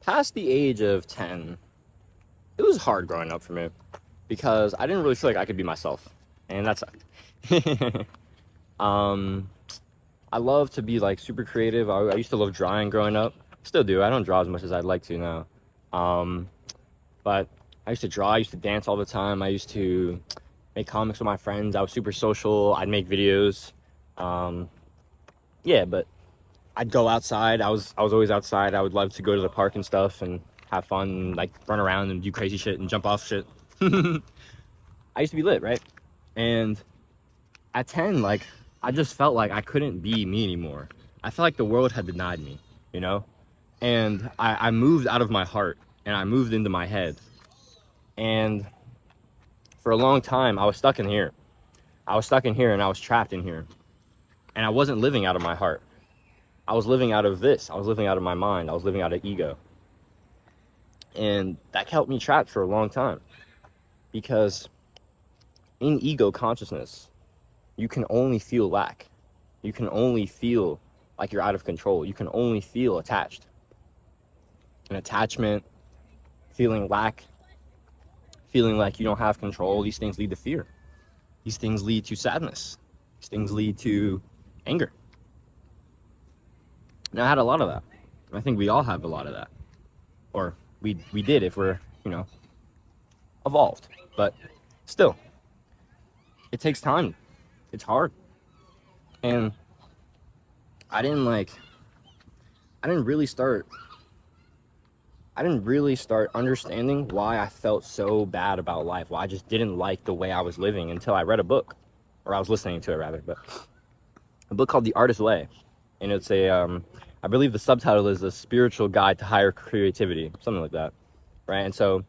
past the age of 10, it was hard growing up for me because I didn't really feel like I could be myself, and that sucked. um, I love to be like super creative. I used to love drawing growing up. Still do. I don't draw as much as I'd like to now. Um, but I used to draw. I used to dance all the time. I used to make comics with my friends. I was super social. I'd make videos. Um, yeah, but I'd go outside. I was always outside. I would love to go to the park and stuff and have fun, and, like run around and do crazy shit and jump off shit. I used to be lit, right? And at 10, like I just felt like I couldn't be me anymore. I felt like the world had denied me, you know? And I moved out of my heart and I moved into my head. And for a long time, I was stuck in here. I was stuck in here and I was trapped in here. And I wasn't living out of my heart. I was living out of this. I was living out of my mind. I was living out of ego. And that kept me trapped for a long time. Because in ego consciousness, you can only feel lack. You can only feel like you're out of control. You can only feel attached. An attachment, feeling lack, feeling like you don't have control, these things lead to fear. These things lead to sadness. These things lead to anger. And I had a lot of that. I think we all have a lot of that. Or we did if we're, evolved. But still, it takes time. It's hard. And I didn't really start understanding why I felt so bad about life, why I just didn't like the way I was living until I read a book, or I was listening to it rather, but a book called The Artist's Way. And it's I believe the subtitle is A Spiritual Guide to Higher Creativity, something like that, right? And so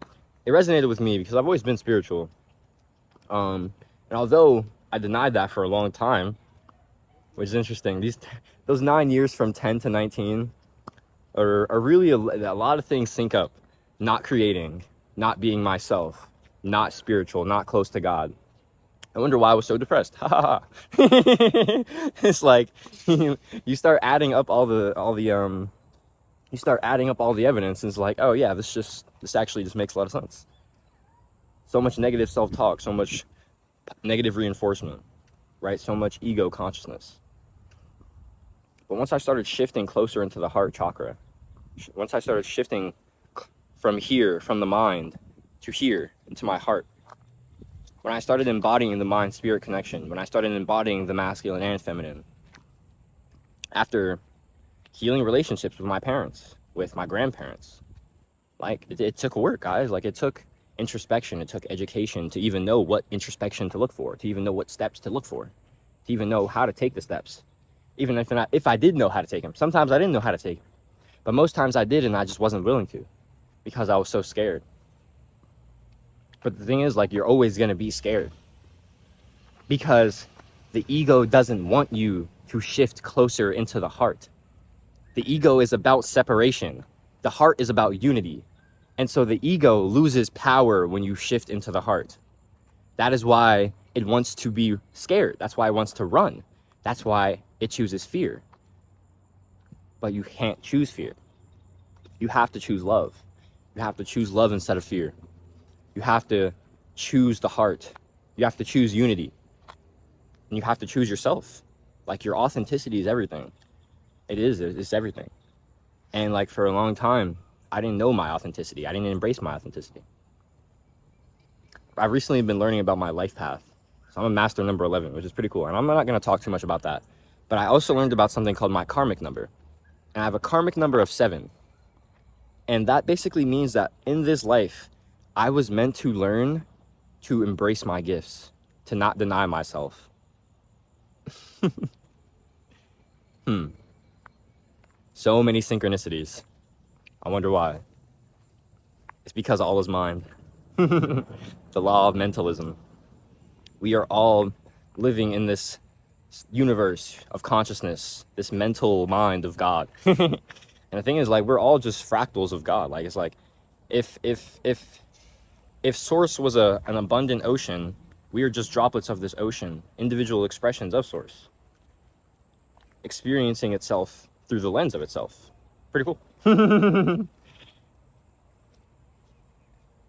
it resonated with me because I've always been spiritual. And although I denied that for a long time, which is interesting, those 9 years from 10 to 19 are really a lot of things sync up. Not creating, not being myself, not spiritual, not close to God. I wonder why I was so depressed. It's like you start adding up all the evidence, and it's like, oh yeah, this actually just makes a lot of sense. So much negative self-talk, so much negative reinforcement, right? So much ego consciousness. But once I started shifting closer into the heart chakra, once I started shifting from here, from the mind, to here, into my heart, when I started embodying the mind-spirit connection, when I started embodying the masculine and feminine, after healing relationships with my parents, with my grandparents, like, it took work, guys. Like, it took introspection, it took education to even know what introspection to look for, to even know what steps to look for, to even know how to take the steps. Even if I did know how to take them. Sometimes I didn't know how to take them. But most times I did, and I just wasn't willing to because I was so scared. But the thing is, like, you're always going to be scared because the ego doesn't want you to shift closer into the heart. The ego is about separation. The heart is about unity. And so the ego loses power when you shift into the heart. That is why it wants to be scared. That's why it wants to run. That's why it chooses fear. But you can't choose fear. You have to choose love. You have to choose love instead of fear. You have to choose the heart. You have to choose unity. And you have to choose yourself. Like, your authenticity is everything. It's everything. And like, for a long time, I didn't know my authenticity. I didn't embrace my authenticity. I've recently been learning about my life path. So I'm a master number 11, which is pretty cool. And I'm not going to talk too much about that. But I also learned about something called my karmic number. And I have a karmic number of 7. And that basically means that in this life, I was meant to learn to embrace my gifts, to not deny myself. So many synchronicities. I wonder why. It's because all is mind. The law of mentalism. We are all living in this universe of consciousness, this mental mind of God. And the thing is, like, we're all just fractals of God. Like, it's like, if Source was an abundant ocean, we are just droplets of this ocean, individual expressions of Source, experiencing itself through the lens of itself. Pretty cool.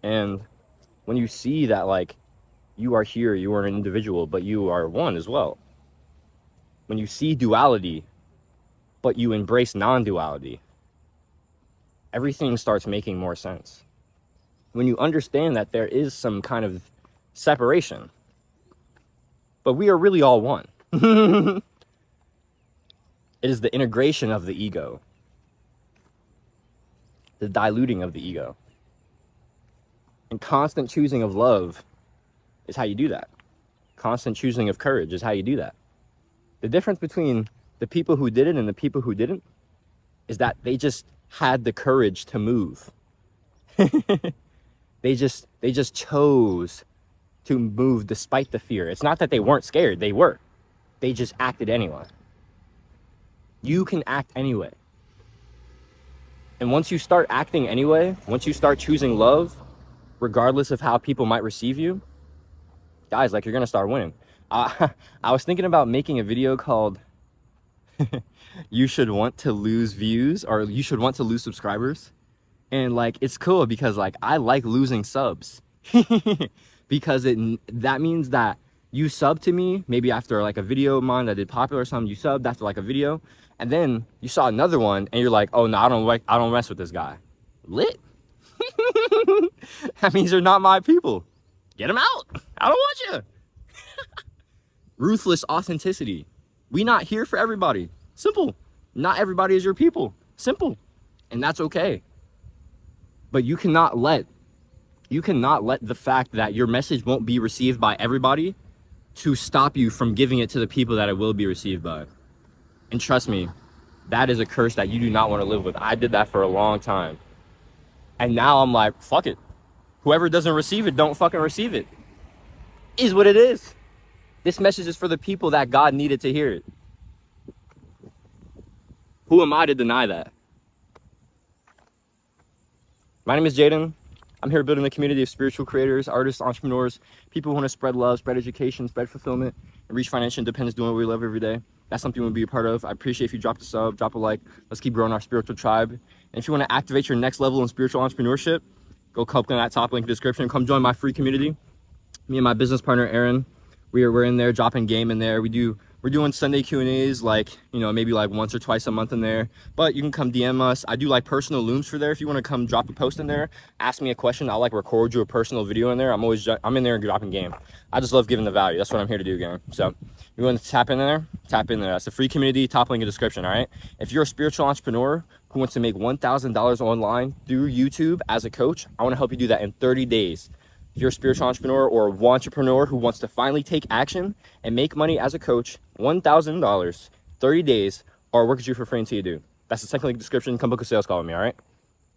And when you see that, like, you are here, you are an individual, but you are one as well. When you see duality, but you embrace non-duality, everything starts making more sense. When you understand that there is some kind of separation, but we are really all one. It is the integration of the ego, the diluting of the ego. And constant choosing of love is how you do that. Constant choosing of courage is how you do that. The difference between the people who did it and the people who didn't is that they just had the courage to move. They just chose to move despite the fear. It's not that they weren't scared, they were. They just acted anyway. You can act anyway. And once you start acting anyway, once you start choosing love, regardless of how people might receive you, guys, like, you're gonna start winning. I was thinking about making a video called you should want to lose views, or you should want to lose subscribers. And like, it's cool because like, I like losing subs because that means that you sub to me maybe after like a video of mine that did popular or something. You subbed after like a video, and then you saw another one and you're like, oh no, I don't mess with this guy. Lit. That means you're not my people. Get them out. I don't want you. Ruthless authenticity. We not here for everybody. Simple. Not everybody is your people. Simple. And that's okay. But you cannot let the fact that your message won't be received by everybody to stop you from giving it to the people that it will be received by. And trust me, that is a curse that you do not want to live with. I did that for a long time. And now I'm like, fuck it. Whoever doesn't receive it, don't fucking receive it. Is what it is. This message is for the people that God needed to hear it. Who am I to deny that? My name is Jaden. I'm here building a community of spiritual creators, artists, entrepreneurs, people who want to spread love, spread education, spread fulfillment, and reach financial independence doing what we love every day. That's something we'll be a part of. I appreciate if you drop a sub, drop a like. Let's keep growing our spiritual tribe. And if you want to activate your next level in spiritual entrepreneurship, go click on that top link in the description. Come join my free community. Me and my business partner, Aaron, we're in there dropping game in there. We're doing Sunday Q&As, like, you know, maybe like once or twice a month in there. But you can come DM us. I do like personal looms for there. If you want to come drop a post in there, ask me a question, I'll like record you a personal video in there. I'm in there dropping game. I just love giving the value. That's what I'm here to do, gang. So you want to tap in there? Tap in there. That's the free community, top link in the description, all right? If you're a spiritual entrepreneur who wants to make $1,000 online through YouTube as a coach, I want to help you do that in 30 days. If you're a spiritual entrepreneur or entrepreneur who wants to finally take action and make money as a coach, $1,000, 30 days, or I'll work with you for free until you do. That's the second link in the description. Come book a sales call with me, all right?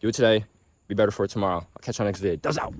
Do it today. Be better for it tomorrow. I'll catch you on the next video. Does out.